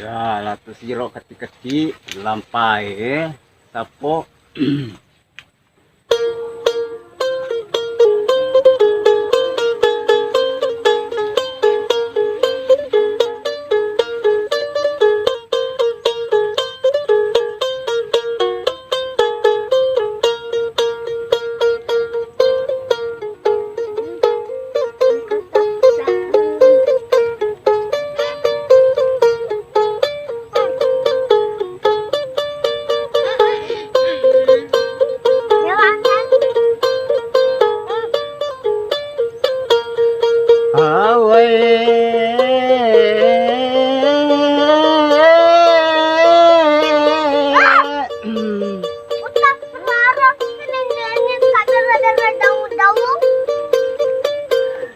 Ya, latus siro kecil-kecil lampai sapo.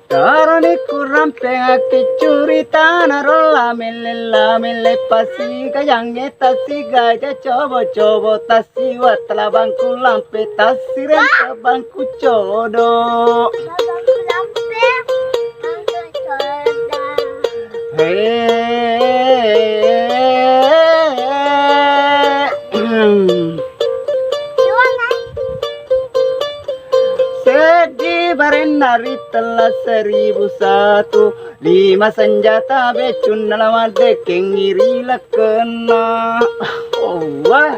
Karena kurang pengen curi tanah rola mele pasi kayang tasi gajah coba tasi watla bangku lampe tasi renta bangku codo. Sedih berenari telah 1001 5 senjata becun dalam adek yang ngiri lah kena. Oh wah.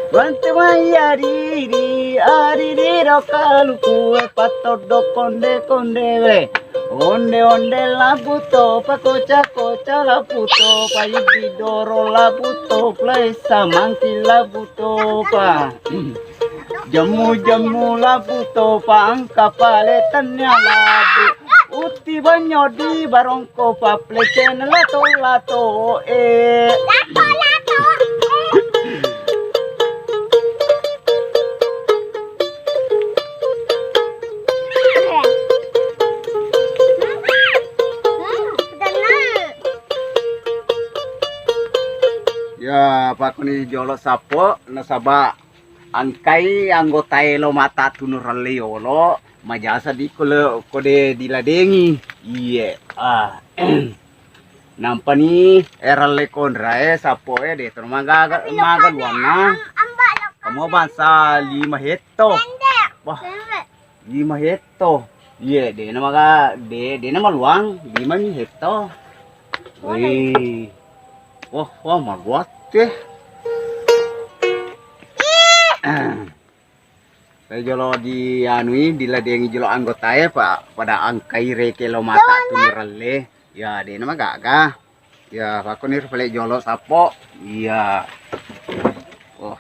Wanti ari rokalu kue patodo konde we onde labuto pakoca labuto payi doro labuto play samangki labuto pa jamu labuto pa angka paletannya labu uti banyo di barongko pa pleken lato ya pak ni jolo sapo nasaba angkai anggota lo mata tunur leolo majasa di kode diladengi iya nampani era le kondrae sapo de termaga luana kamu bangsa 5 hekto wah 5 hekto iya de nama luang 5 hekto wih wah maguat teh. Saya jolo di anui diladengi jolo anggota ya pak pada angkai reke lo mata tunurale ya de nama gak ya pak kunir pale jolo sapo iya oh